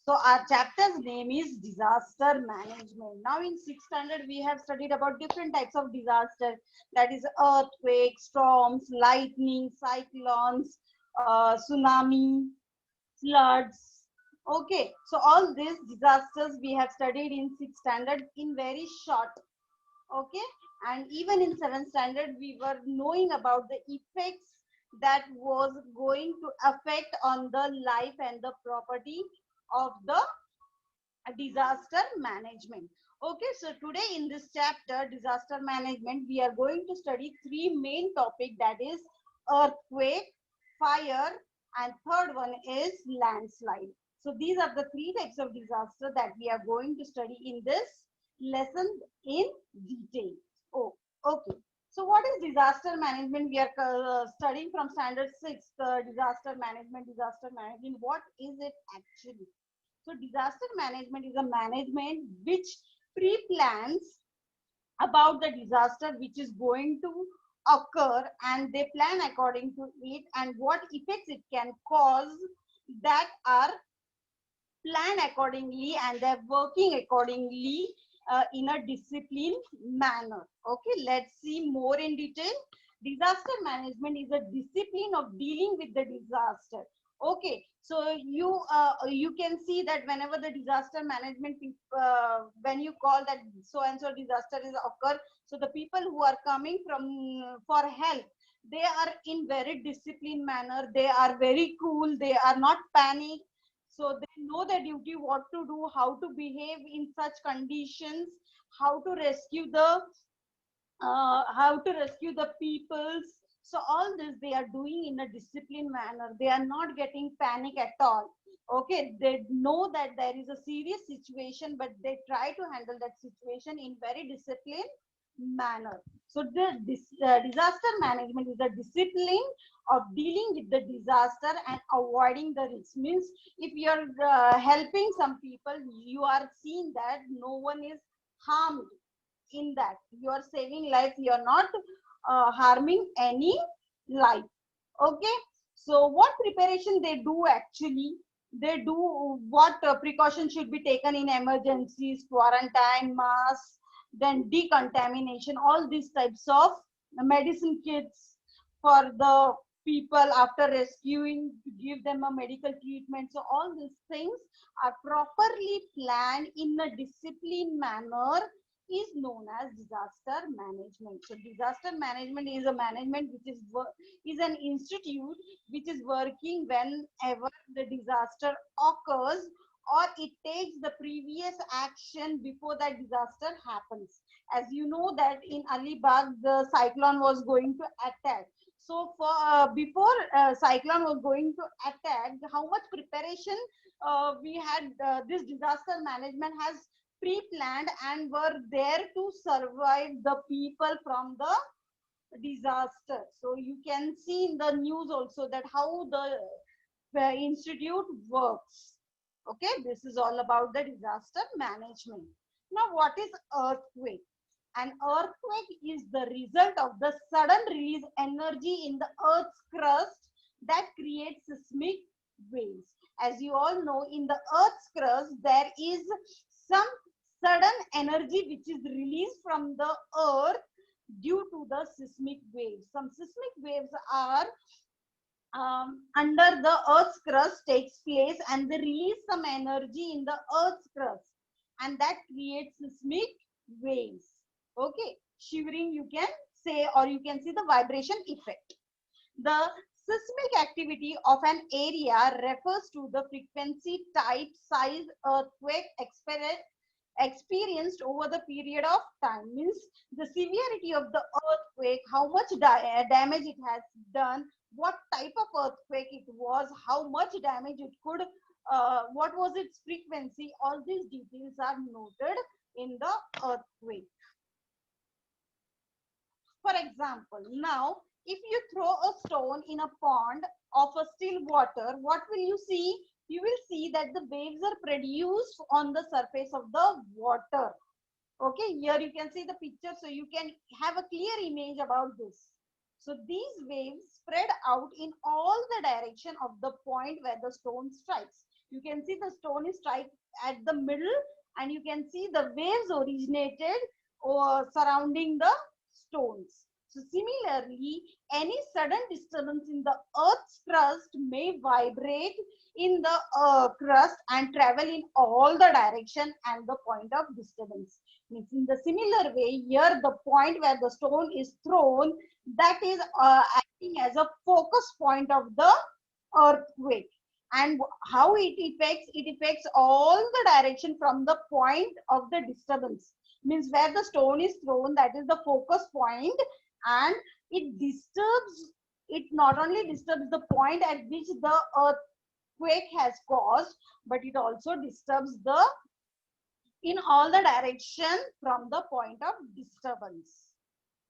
So our chapter's name is disaster management. Now in sixth standard, we have studied about different types of disaster. That is earthquakes, storms, lightning, cyclones, tsunami, floods. Okay, so all these disasters we have studied in sixth standard in very short. Okay, and even in seventh standard, we were knowing about the effects that was going to affect on the life and the property of the disaster management. Okay, so today in this chapter disaster management, we are going to study three main topic, that is earthquake, fire, and third one is landslide. So these are the three types of disaster that we are going to study in this lesson in detail. Oh, okay. So what is disaster management? We are studying from standard 6, disaster management. Disaster management, what is it actually? So disaster management is a management which pre-plans about the disaster which is going to occur, and they plan according to it and what effects it can cause, that are planned accordingly, and they're working accordingly in a disciplined manner. Okay, let's see more in detail. Disaster management is a discipline of dealing with the disaster. Okay, so you can see that whenever the disaster management, when you call that so and so disaster is occur, so the people who are coming from for help, they are in very disciplined manner, they are very cool, they are not panic, so they know their duty, what to do, how to behave in such conditions, how to rescue the peoples. So all this they are doing in a disciplined manner, they are not getting panic at all. Okay, they know that there is a serious situation, but they try to handle that situation in very disciplined manner. So disaster management is a discipline of dealing with the disaster and avoiding the risk. Means if you are helping some people, you are seeing that no one is harmed in that. You are saving life, you are not harming any life. Okay, so what preparation they do actually? They do what precautions should be taken in emergencies, quarantine, masks, then decontamination, all these types of medicine kits for the people after rescuing, to give them a medical treatment. So all these things are properly planned in a disciplined manner, is known as disaster management. So disaster management is a management which is an institute which is working whenever the disaster occurs, or it takes the previous action before that disaster happens. As you know that in Alibag the cyclone was going to attack. So for before cyclone was going to attack, how much preparation we had, this disaster management has pre-planned and were there to survive the people from the disaster. So you can see in the news also that how the institute works. Okay, this is all about the disaster management. Now what is earthquake? An earthquake is the result of the sudden release energy in the earth's crust that creates seismic waves. As you all know, in the earth's crust there is some sudden energy which is released from the earth due to the seismic waves. Some seismic waves are under the earth's crust takes place, and they release some energy in the earth's crust, and that creates seismic waves. Okay, shivering you can say, or you can see the vibration effect. The seismic activity of an area refers to the frequency, type, size earthquake experienced over the period of time. Means the severity of the earthquake, how much damage it has done, what type of earthquake it was, how much damage it could, what was its frequency, all these details are noted in the earthquake. For example, now if you throw a stone in a pond of a still water, what will you see? You will see that the waves are produced on the surface of the water. Okay, here you can see the picture, so you can have a clear image about this. So these waves spread out in all the direction of the point where the stone strikes. You can see the stone is strike at the middle, and you can see the waves originated surrounding the stones. So similarly, any sudden disturbance in the earth's crust may vibrate in the crust and travel in all the direction and the point of disturbance. Means in the similar way, here the point where the stone is thrown, that is acting as a focus point of the earthquake. And how it affects all the direction from the point of the disturbance. Means where the stone is thrown, that is the focus point, and it not only disturbs the point at which the earthquake has caused, but it also disturbs the in all the direction from the point of disturbance.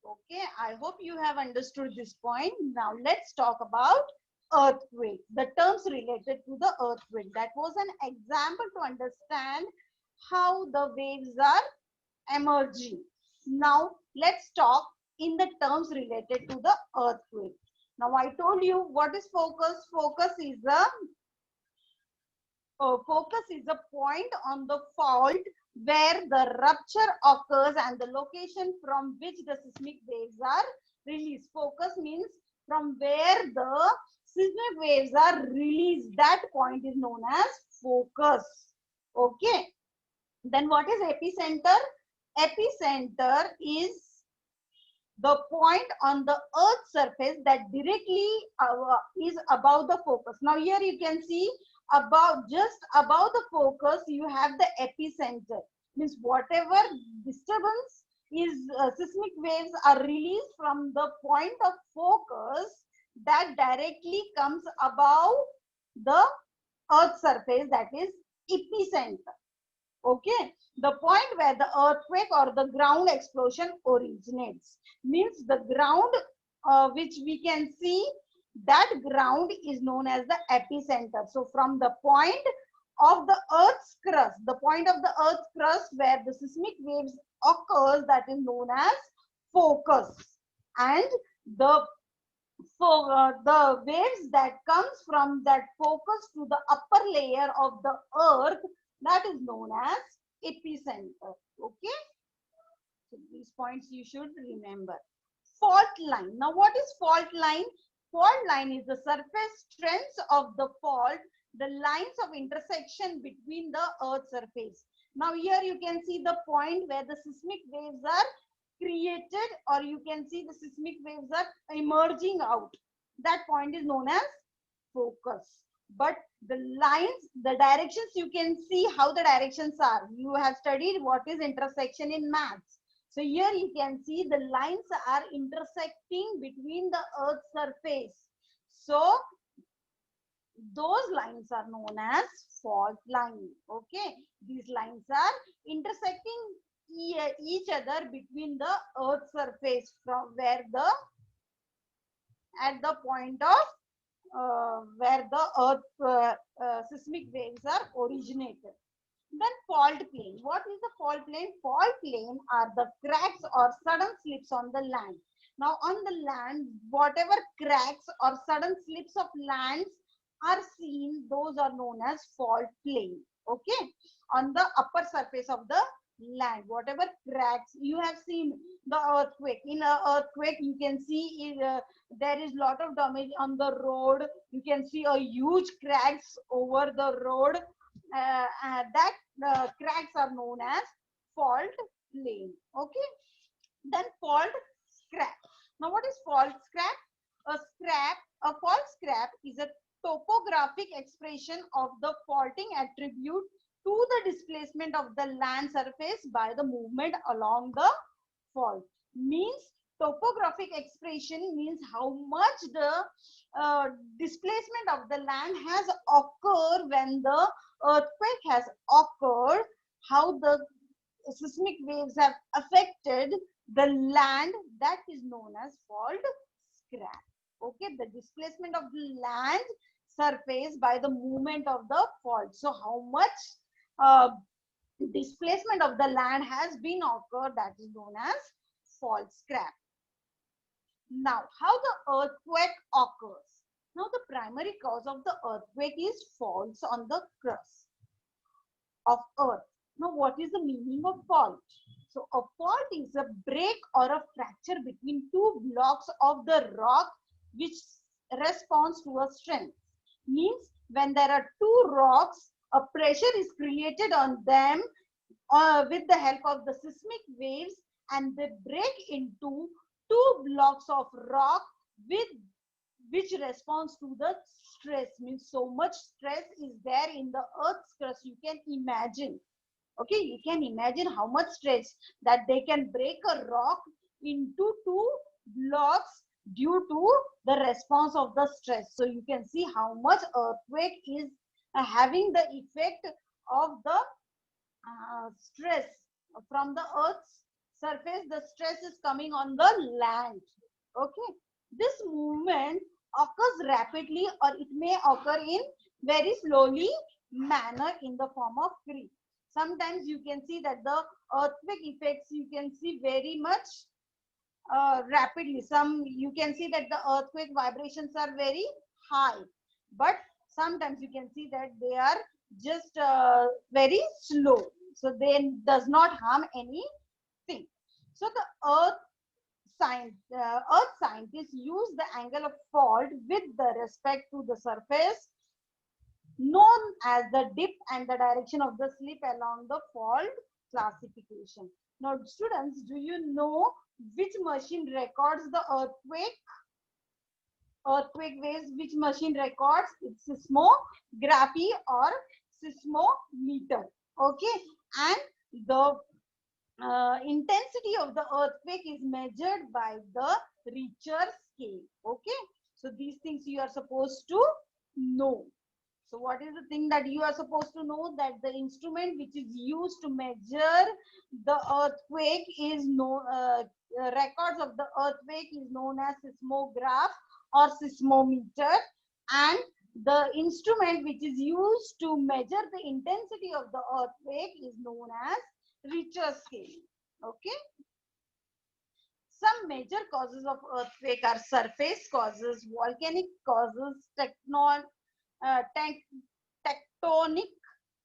Okay, I hope you have understood this point. Now let's talk about earthquake, the terms related to the earthquake. That was an example to understand how the waves are emerging. Now let's talk in the terms related to the earthquake. Now I told you what is focus. Focus is a point on the fault where the rupture occurs and the location from which the seismic waves are released. Focus means from where the seismic waves are released. That point is known as focus. Okay. Then what is epicenter? Epicenter is the point on the earth's surface that directly is above the focus. Now here you can see just above the focus you have the epicenter. Means whatever disturbance is seismic waves are released from the point of focus, that directly comes above the earth's surface, that is epicenter. Okay, the point where the earthquake or the ground explosion originates. Means the ground which we can see, that ground is known as the epicenter. So from the point of the earth's crust, the point of the earth's crust where the seismic waves occurs, that is known as focus. And the the waves that comes from that focus to the upper layer of the earth, that is known as epicenter. Okay, so these points you should remember. Fault line. Now what is fault line? Fault line is the surface strengths of the fault, the lines of intersection between the earth's surface. Now here you can see the point where the seismic waves are created, or you can see the seismic waves are emerging out. That point is known as focus. But the lines, the directions, you can see how the directions are. You have studied what is intersection in maths. So here you can see the lines are intersecting between the earth's surface. So those lines are known as fault line. Okay, these lines are intersecting each other between the earth's surface from where at the point of where the earth seismic waves are originated. Then fault plane. What is the fault plane? Fault plane are the cracks or sudden slips on the land. Now on the land, whatever cracks or sudden slips of lands are seen, those are known as fault plane. Okay, on the upper surface of the land, whatever cracks you have seen, the earthquake. In an earthquake, you can see there is lot of damage on the road. You can see a huge cracks over the road. That cracks are known as fault plane. Okay, then fault scrap. Now what is fault scrap? A fault scrap is a topographic expression of the faulting attribute to the displacement of the land surface by the movement along the fault. Means topographic expression means how much the displacement of the land has occurred when the earthquake has occurred, how the seismic waves have affected the land, that is known as fault scrap. Okay, the displacement of the land surface by the movement of the fault. So how much displacement of the land has been occurred, that is known as fault scrap. Now, how the earthquake occurs? Now, the primary cause of the earthquake is faults on the crust of earth. Now, what is the meaning of fault? So, a fault is a break or a fracture between two blocks of the rock which responds to a strength. Means when there are two rocks, a pressure is created on them with the help of the seismic waves, and they break into two blocks of rock with which responds to the stress. Means so much stress is there in the earth's crust, you can imagine. Okay, you can imagine how much stress that they can break a rock into two blocks due to the response of the stress. So you can see how much earthquake is having the effect of the stress from the earth's surface. The stress is coming on the land. Okay, this movement occurs rapidly or it may occur in very slowly manner in the form of creep. Sometimes you can see that the earthquake effects you can see very much rapidly. Some you can see that the earthquake vibrations are very high, but sometimes you can see that they are just very slow, so they does not harm anything. So the earth scientists use the angle of fault with the respect to the surface known as the dip and the direction of the slip along the fault classification. Now, students, do you know which machine records the earthquake waves? Which machine records? It's seismography or seismometer. Okay, and the intensity of the earthquake is measured by the Richter scale. Okay, so these things you are supposed to know. So what is the thing that you are supposed to know? That the instrument which is used to measure the earthquake is records of the earthquake is known as seismograph or seismometer, and the instrument which is used to measure the intensity of the earthquake is known as Richter scale. Okay. Some major causes of earthquake are surface causes, volcanic causes, tectonic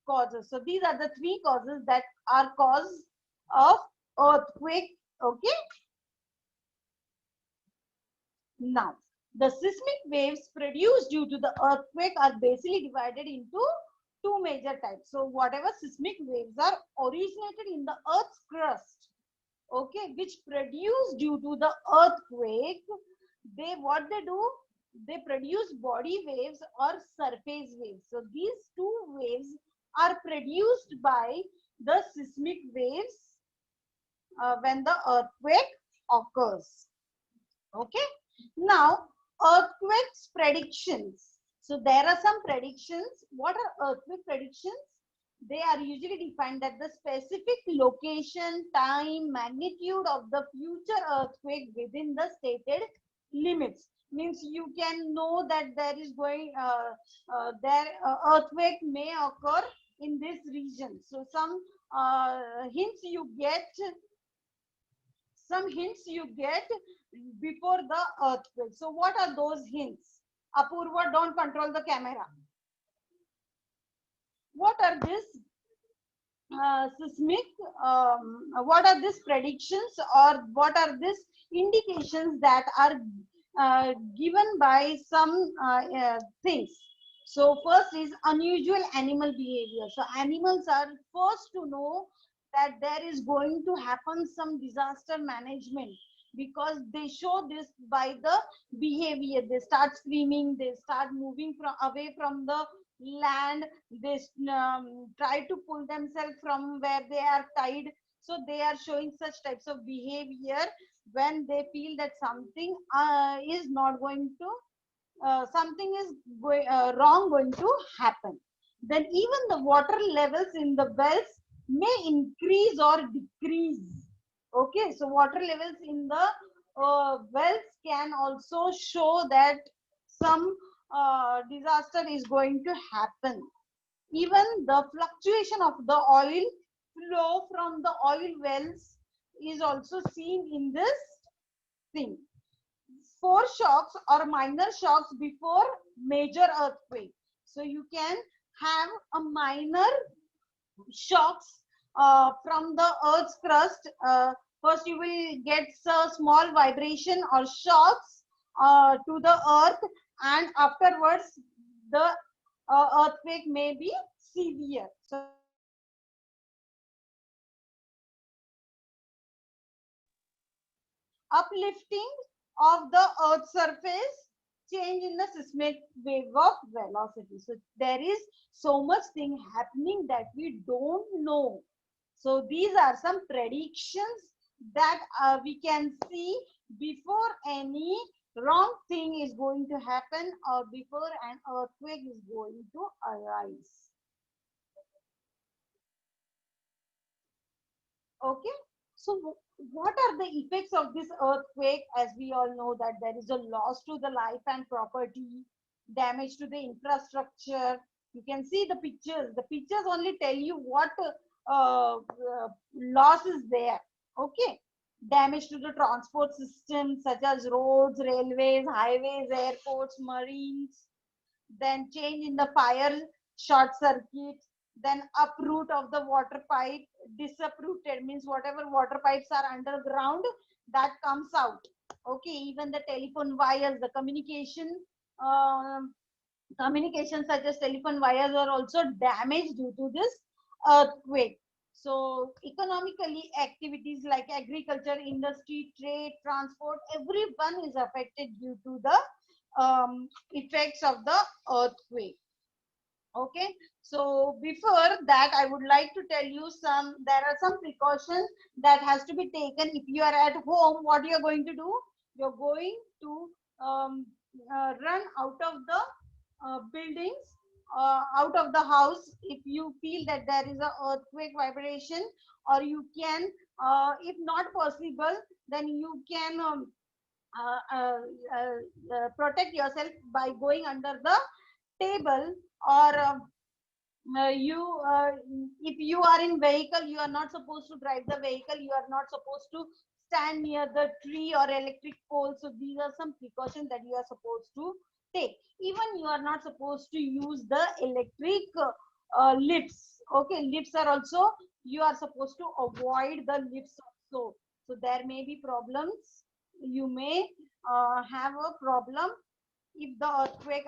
causes. So these are the three causes that are cause of earthquake. Okay. Now, the seismic waves produced due to the earthquake are basically divided into two major types. So whatever seismic waves are originated in the earth's crust, okay, which produce due to the earthquake, what they do, they produce body waves or surface waves. So these two waves are produced by the seismic waves when the earthquake occurs. Okay, now earthquakes predictions. So there are some predictions. What are earthquake predictions? They are usually defined at the specific location, time, magnitude of the future earthquake within the stated limits. Means you can know that there is going earthquake may occur in this region. So some hints you get, before the earthquake. So what are those hints? Apurva, don't control the camera. What are these seismic, what are these predictions or what are these indications that are given by some things? So first is unusual animal behavior. So animals are first to know that there is going to happen some disaster management, because they show this by the behavior. They start screaming, they start moving from away from the land, they try to pull themselves from where they are tied. So they are showing such types of behavior when they feel that something is not going to something is wrong going to happen. Then even the water levels in the wells may increase or decrease. Okay, so water levels in the wells can also show that some disaster is going to happen. Even the fluctuation of the oil flow from the oil wells is also seen in this thing. foreshocks or minor shocks before major earthquake. So you can have a minor shocks from the earth's crust. First you will get a small vibration or shocks to the earth, and afterwards the earthquake may be severe. So uplifting of the earth's surface, change in the seismic wave of velocity. So there is so much thing happening that we don't know. So these are some predictions that we can see before any wrong thing is going to happen or before an earthquake is going to arise. Okay, so what are the effects of this earthquake? As we all know that there is a loss to the life and property, damage to the infrastructure. You can see the pictures. The pictures only tell you what loss is there. Okay, damage to the transport system such as roads, railways, highways, airports, marines. Then change in the fire, short circuit, then uproot of the water pipe, disapproved means whatever water pipes are underground, that comes out. Okay, even the telephone wires, the um, communication such as telephone wires are also damaged due to this earthquake. So economically, activities like agriculture, industry, trade, transport, everyone is affected due to the effects of the earthquake. Okay, so before that I would like to tell you there are some precautions that has to be taken. If you are at home, what you are going to do, you're going to run out of the buildings, out of the house if you feel that there is a earthquake vibration, or you can if not possible, then you can uh, uh, protect yourself by going under the table, or you if you are in vehicle, you are not supposed to drive the vehicle, you are not supposed to stand near the tree or electric pole. So these are some precautions that you are supposed to take. Even you are not supposed to use the electric lifts. Okay, lifts are also, you are supposed to avoid the lifts also. So there may be problems, you may have a problem if the earthquake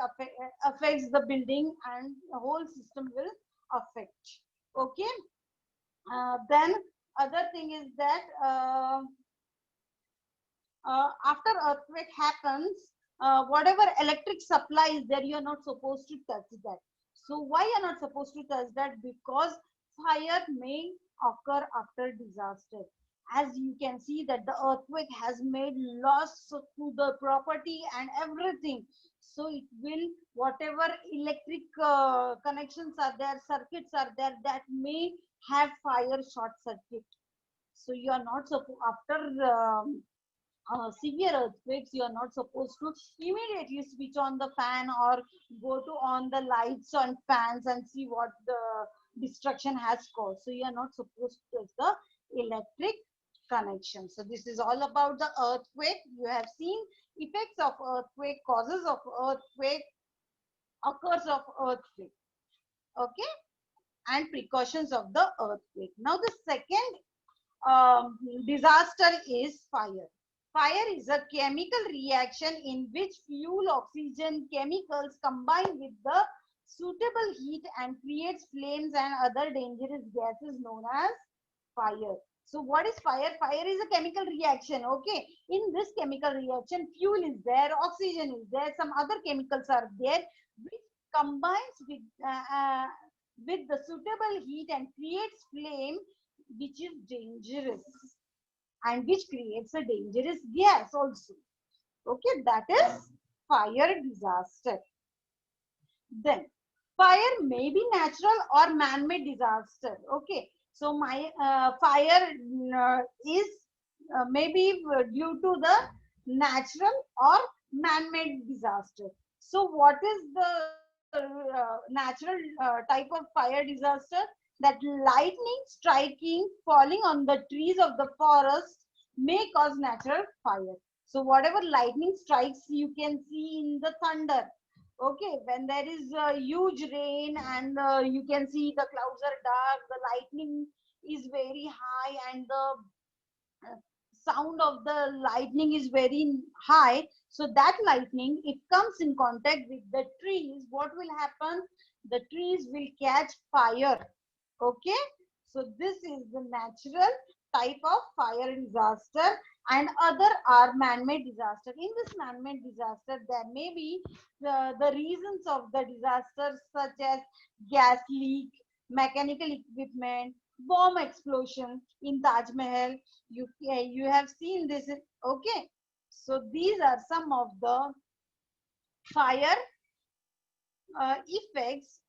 affects the building, and the whole system will affect. Okay, then other thing is that after earthquake happens, whatever electric supply is there, you're not supposed to touch that. So why you're not supposed to touch that? Because fire may occur after disaster. As you can see that the earthquake has made loss to the property and everything. So it will, whatever electric connections are there, circuits are there, that may have fire short circuit. So you are not supposed, after severe earthquakes, you are not supposed to immediately switch on the fan or go to on the lights and fans and see what the destruction has caused. So you are not supposed to touch the electric connection. So this is all about the earthquake. You have seen effects of earthquake, causes of earthquake, occurs of earthquake. Okay, and precautions of the earthquake. Now the second disaster is fire. Fire is a chemical reaction in which fuel, oxygen, chemicals combine with the suitable heat and creates flames and other dangerous gases known as fire. So what is fire? Fire is a chemical reaction. Okay, in this chemical reaction, fuel is there, oxygen is there, some other chemicals are there, which combines with the suitable heat and creates flame, which is dangerous and which creates a dangerous gas also. Okay, that is fire disaster. Then fire may be natural or man-made disaster. Okay, so my fire is maybe due to the natural or man-made disaster. So what is the natural type of fire disaster? That lightning striking, falling on the trees of the forest may cause natural fire. So whatever lightning strikes, you can see in the thunder. Okay, when there is a huge rain and you can see the clouds are dark, the lightning is very high, and the sound of the lightning is very high. So that lightning, it comes in contact with the trees. What will happen? The trees will catch fire. Okay, so this is the natural type of fire disaster, and other are man-made disaster. In this man-made disaster, there may be the reasons of the disaster, such as gas leak, mechanical equipment, bomb explosion in Taj Mahal. You have seen this. Okay, so these are some of the fire effects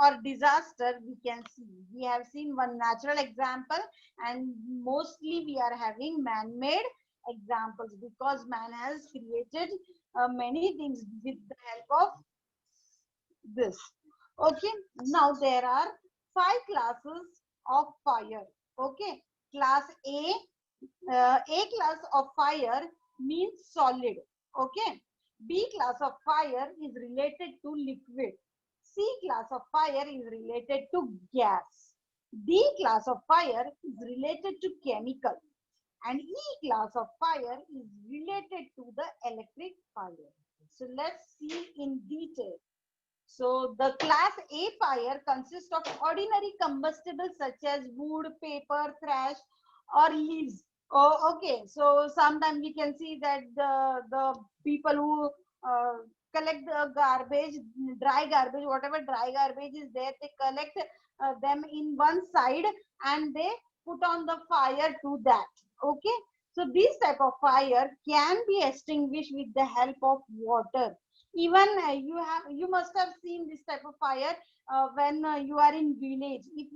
or disaster we can see. We have seen one natural example, and mostly we are having man-made examples, because man has created many things with the help of this. Okay, now there are five classes of fire. Okay, class A class of fire means solid. Okay, B class of fire is related to liquid. C class of fire is related to gas. D class of fire is related to chemical. And E class of fire is related to the electric fire. So let's see in detail. So the class A fire consists of ordinary combustibles such as wood, paper, trash, or leaves. Oh, okay. So sometimes we can see that the people who collect the garbage, dry garbage, whatever dry garbage is there, they collect them in one side and they put on the fire to that. Okay. So this type of fire can be extinguished with the help of water. Even you must have seen this type of fire when you are in village. If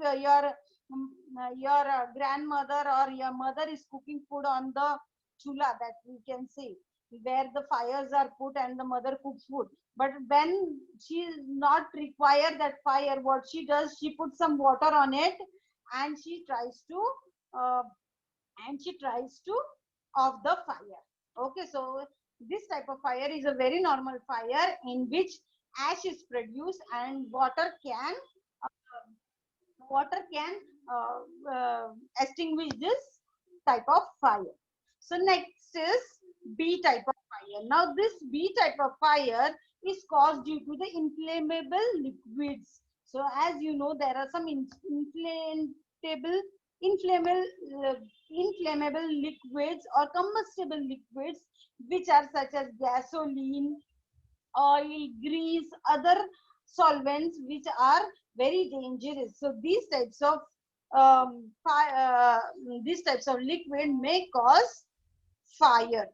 your grandmother or your mother is cooking food on the chula, that we can say, where the fires are put and the mother cooks food. But when she is not require that fire, what she does, she puts some water on it, and she tries to uh, off the fire. Okay, so this type of fire is a very normal fire in which ash is produced and water can extinguish this type of fire. So next is B type of fire. Now this B type of fire is caused due to the inflammable liquids. So as you know, there are some inflammable inflammable uh, inflammable liquids or combustible liquids, which are such as gasoline, oil, grease, other solvents which are very dangerous. So these types of liquid may cause fire.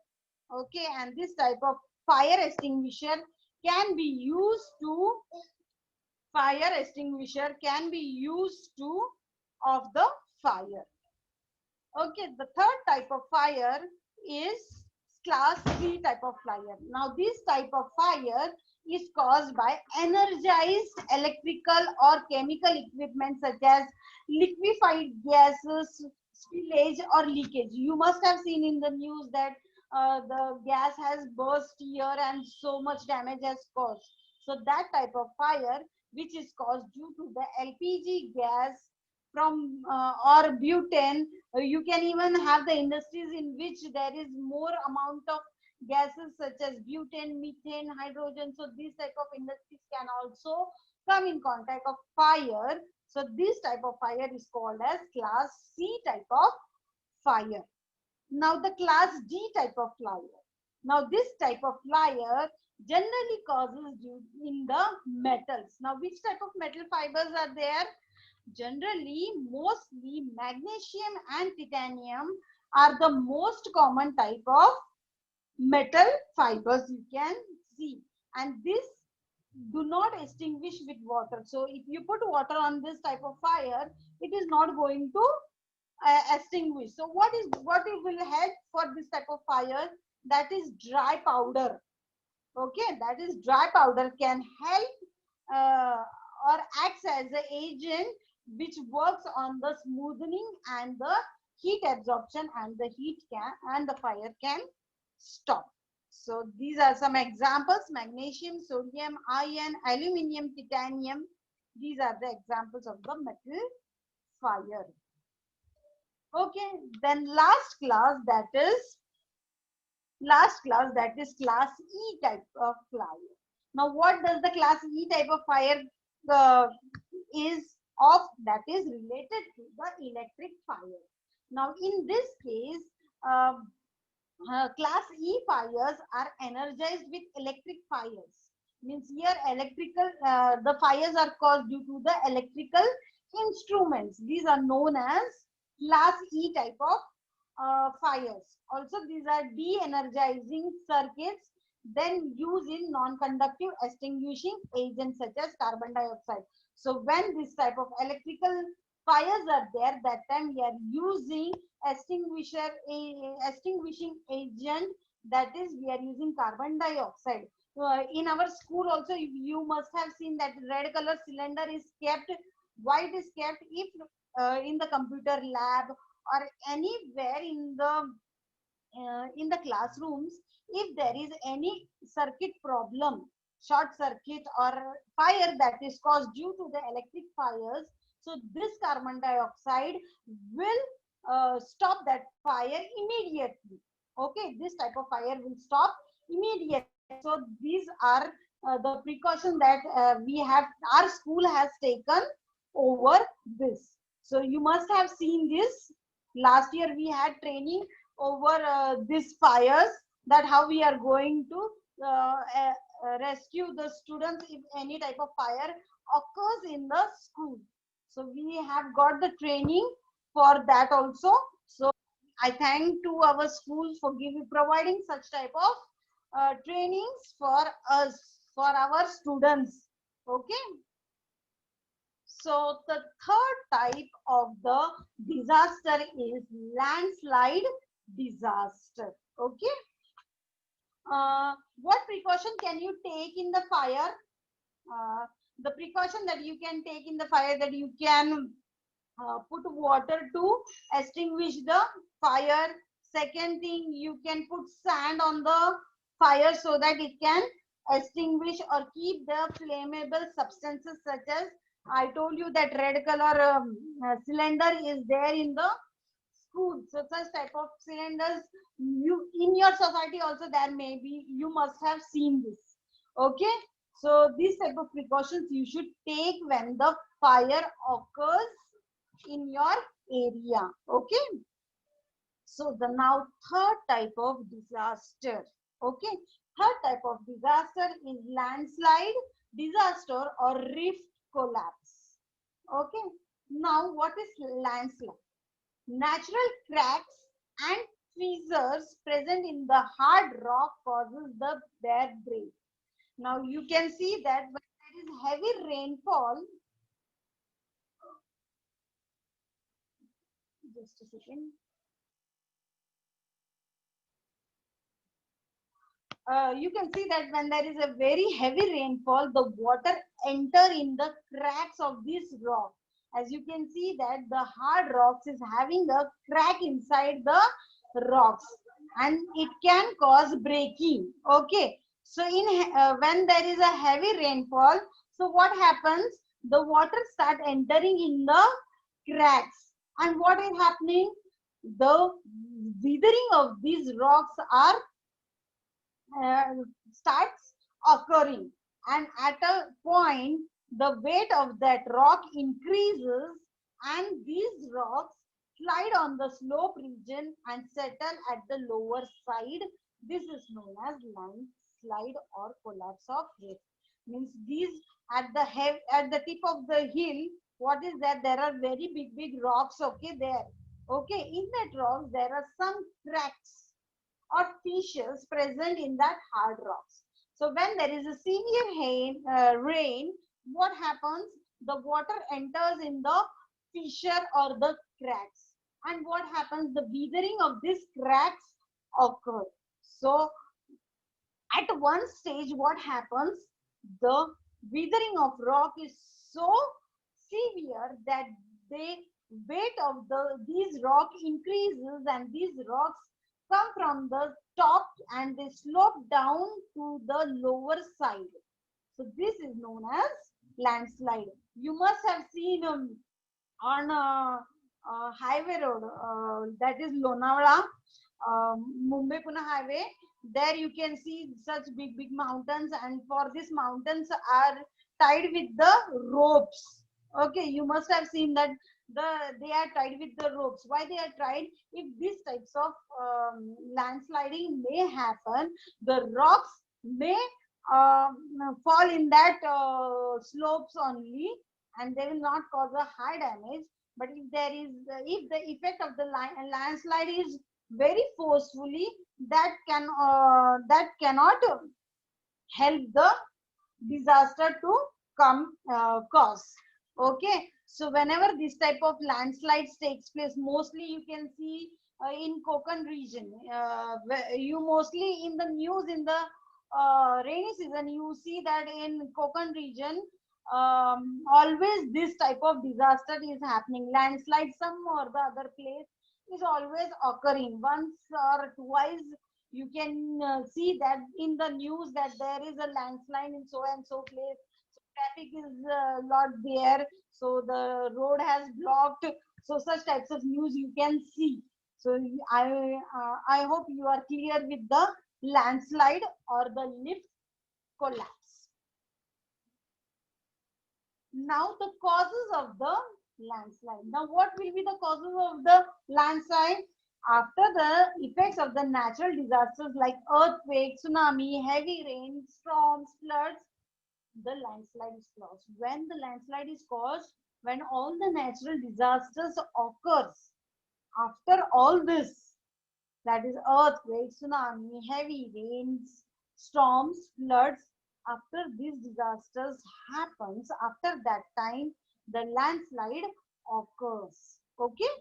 Okay, and this type of fire extinguisher can be used to off the fire. Okay, the third type of fire is class 3 type of fire. Now this type of fire is caused by energized electrical or chemical equipment such as liquefied gases, spillage or leakage. You must have seen in the news that the gas has burst here and so much damage has caused. So that type of fire, which is caused due to the LPG gas from or butane. You can even have the industries in which there is more amount of gases such as butane, methane, hydrogen. So these type of industries can also come in contact of fire. So this type of fire is called as class C type of fire. Now the class D type of fire. Now this type of fire generally causes due in the metals. Now which type of metal fibers are there? Generally, mostly magnesium and titanium are the most common type of metal fibers you can see, and this do not extinguish with water. So if you put water on this type of fire, it is not going to extinguish. So what it will help for this type of fire? That is dry powder. Okay, that is dry powder can help or acts as an agent which works on the smoothing and the heat absorption, and the fire can stop. So these are some examples: magnesium, sodium, iron, aluminium, titanium. These are the examples of the metal fire. Okay, then last class, that is class E type of fire. Now what does the class E type of fire uh, is of? That is related to the electric fire. Now in this case, class E fires are energized with electric fires. Means here the fires are caused due to the electrical instruments. These are known as class E type of fires. Also, these are de-energizing circuits then used in non-conductive extinguishing agents such as carbon dioxide. So when this type of electrical fires are there, that time we are using extinguishing agent, that is we are using carbon dioxide. In our school also you must have seen that red color cylinder is kept, white is kept. If in the computer lab or anywhere in the classrooms, if there is any circuit problem, short circuit or fire that is caused due to the electric fires, so this carbon dioxide will stop that fire immediately. Okay, this type of fire will stop immediately. So these are the precaution that our school has taken over this. So you must have seen this. Last year we had training over these fires, that how we are going to rescue the students if any type of fire occurs in the school. So we have got the training for that also. So I thank to our schools for providing such type of trainings for us, for our students. Okay. So the third type of the disaster is landslide disaster. Okay. What precaution can you take in the fire? The precaution that you can take in the fire, that you can put water to extinguish the fire. Second thing, you can put sand on the fire so that it can extinguish or keep the flammable substances, such as I told you that red color cylinder is there in the school. So such type of cylinders, you in your society also there may be, you must have seen this. Okay, so these type of precautions you should take when the fire occurs in your area. Okay, so the now third type of disaster. Okay, third type of disaster is landslide disaster or rift collapse. Okay, now what is landslide? Natural cracks and fissures present in the hard rock causes their break. Now you can see that when there is heavy rainfall, just a second. You can see that when there is a very heavy rainfall, the water enter in the cracks of this rock. As you can see that the hard rocks is having a crack inside the rocks, and it can cause breaking. Okay, so when there is a heavy rainfall, so what happens? The water start entering in the cracks, and what is happening? The withering of these rocks are starts occurring, and at a point the weight of that rock increases, and these rocks slide on the slope region and settle at the lower side. This is known as landslide or collapse of rift. Means these at the tip of the hill, what is that? There are very big rocks. Okay, there. Okay, in that rocks there are some cracks or fissures present in that hard rocks. So when there is a severe rain, what happens? The water enters in the fissure or the cracks. And what happens? The weathering of these cracks occur. So at one stage, what happens? The weathering of rock is so severe that the weight of these rock increases, and these rocks come from the top and they slope down to the lower side. So this is known as landslide. You must have seen on a highway road, that is Lonavala, Mumbai Pune highway. There you can see such big mountains, and for these mountains are tied with the ropes. Okay, you must have seen that they are tied with the ropes. Why they are tied? If these types of landsliding may happen, the rocks may fall in that slopes only, and they will not cause a high damage. But if there is, if the effect of the landslide is very forcefully, that cannot help the disaster to come cause. Okay, so whenever this type of landslides takes place, mostly you can see in Konkan region, you mostly in the news in the rainy season, you see that in Konkan region, always this type of disaster is happening. Landslide some or the other place is always occurring once or twice. You can see that in the news that there is a landslide in so and so place. So traffic is not there, so the road has blocked. So such types of news you can see. So I hope you are clear with the landslide or the lift collapse. Now the causes of the landslide. Now what will be the causes of the landslide? After the effects of the natural disasters like earthquake, tsunami, heavy rain, storms, floods, the landslide is caused. When the landslide is caused, when all the natural disasters occurs, after all this, that is earthquake, tsunami, heavy rains, storms, floods, after these disasters happens, after that time, the landslide occurs. Okay?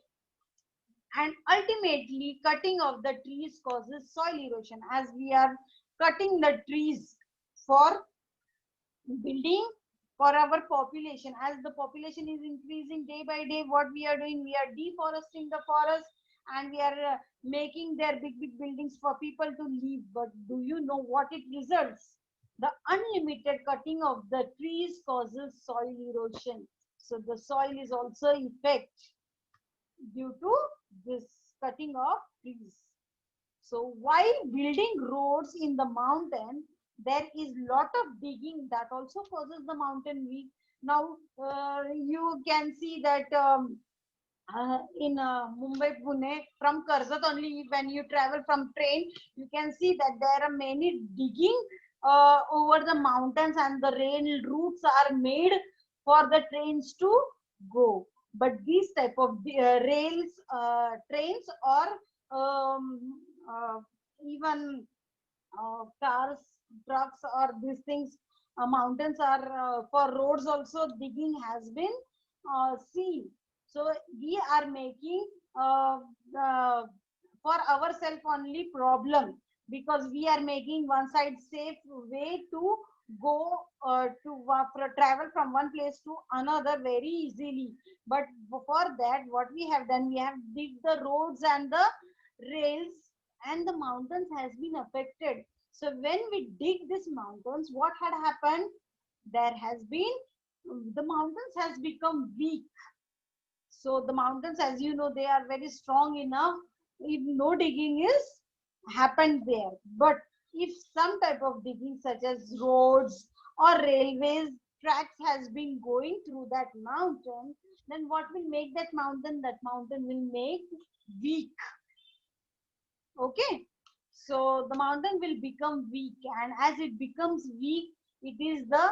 And ultimately, cutting of the trees causes soil erosion. As we are cutting the trees for building, for our population, as the population is increasing day by day, what we are doing, we are deforesting the forest, and we are making their big buildings for people to live. But do you know what it results? The unlimited cutting of the trees causes soil erosion. So the soil is also effect due to this cutting of trees. So while building roads in the mountain, there is lot of digging that also causes the mountain weak. Now you can see that in Mumbai, Pune, from Karzat only, when you travel from train, you can see that there are many digging over the mountains, and the rail routes are made for the trains to go. But these type of rails, trains, or uh, even cars, trucks, or these things, mountains are for roads also digging has been seen. So we are making uh, for ourselves only problem, because we are making one side safe way to go for travel from one place to another very easily. But for that, what we have done, we have dig the roads and the rails, and the mountains has been affected. So when we dig these mountains, what had happened? There has been, the mountains has become weak. So the mountains, as you know, they are very strong enough if no digging is happened there. But if some type of digging such as roads or railways tracks has been going through that mountain, then what will make that mountain? That mountain will make weak. Okay, so the mountain will become weak, and as it becomes weak, it is the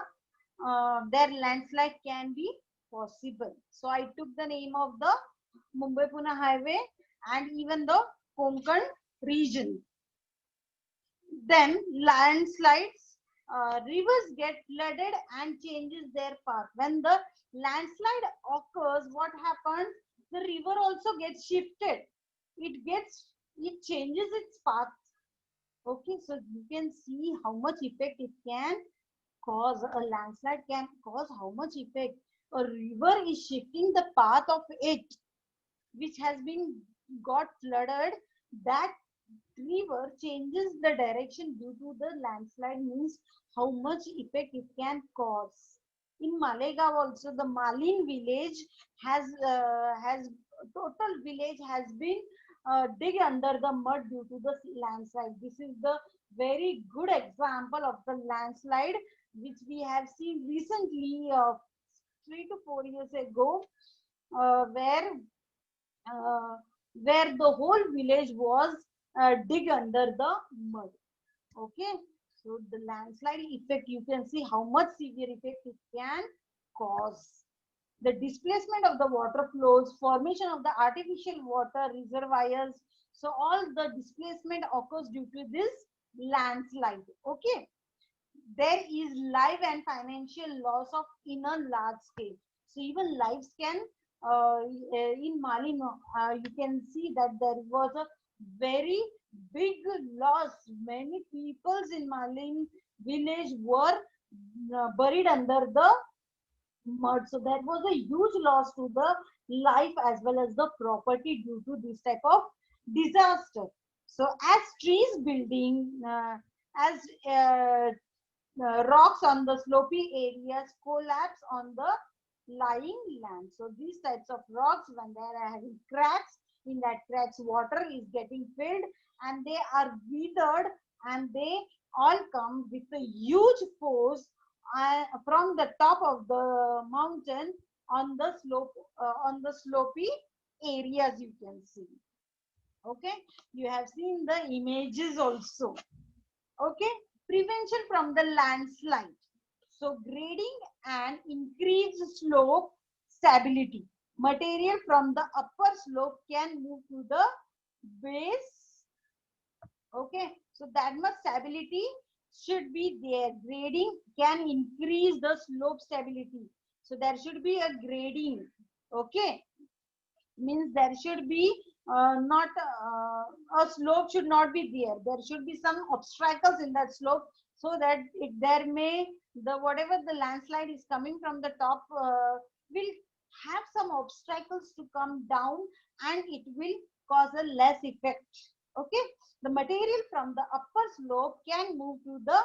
their landslide can be possible. So I took the name of the Mumbai Pune highway and even the Konkan region. Then landslides, rivers get flooded and changes their path. When the landslide occurs, what happens? The river also gets shifted. It changes its path. Okay, so you can see how much effect it can cause. A landslide can cause how much effect. A river is shifting the path of it, which has been got flooded. That river changes the direction due to the landslide means how much effect it can cause. In Malegaon also, the Malin village has total village has been dig under the mud due to the landslide. This is the very good example of the landslide which we have seen recently, 3 to 4 years ago, uh, where uh, where the whole village was dig under the mud. Okay, so the landslide effect, you can see how much severe effect it can cause. The displacement of the water flows, formation of the artificial water reservoirs, so all the displacement occurs due to this landslide. Okay, there is life and financial loss of in a large scale. So even lives can, in Mali, no, you can see that there was a very big loss. Many peoples in Malin village were buried under the mud. So that was a huge loss to the life as well as the property due to this type of disaster. So as trees building, as rocks on the slopy areas collapse on the lying land. So these types of rocks, when they are having cracks, in that cracks water is getting filled and they are withered, and they all come with a huge force from the top of the mountain on the slope, on the slopy areas, you can see. Okay, you have seen the images also. Okay, prevention from the landslide. So grading and increased slope stability. Material from the upper slope can move to the base. Okay, so that much stability should be there. Grading can increase the slope stability, so there should be a grading. Okay, means there should be not a slope should not be there. There should be some obstacles in that slope, so that if there may, the whatever the landslide is coming from the top will have some obstacles to come down, and it will cause a less effect. Okay, the material from the upper slope can move to the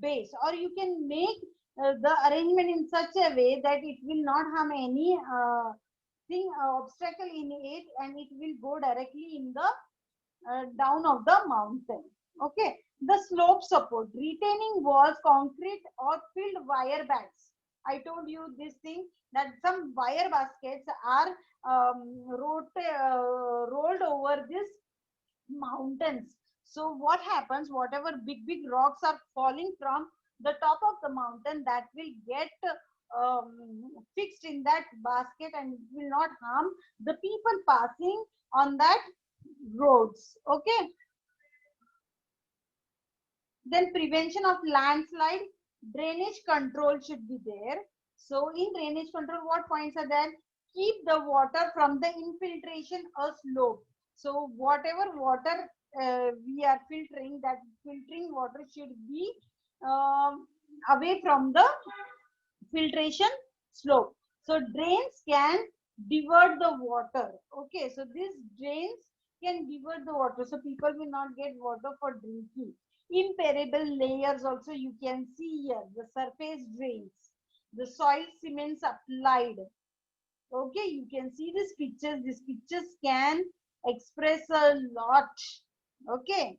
base, or you can make the arrangement in such a way that it will not harm any thing, obstacle in it, and it will go directly in the down of the mountain. Okay, the slope support, retaining walls, concrete or filled wire bags. I told you this thing, that some wire baskets are rolled over this mountains. So what happens, whatever big rocks are falling from the top of the mountain, that will get fixed in that basket, and it will not harm the people passing on that roads. Okay, then prevention of landslide, drainage control should be there. So in drainage control, what points are there? Keep the water from the infiltration or slope. So whatever water we are filtering, that filtering water should be away from the filtration slope. So drains can divert the water. Okay, so these drains can divert the water, so people will not get water for drinking. Impermeable layers also you can see here, the surface drains, the soil cements applied. Okay, you can see these pictures. These pictures can express a lot. Okay,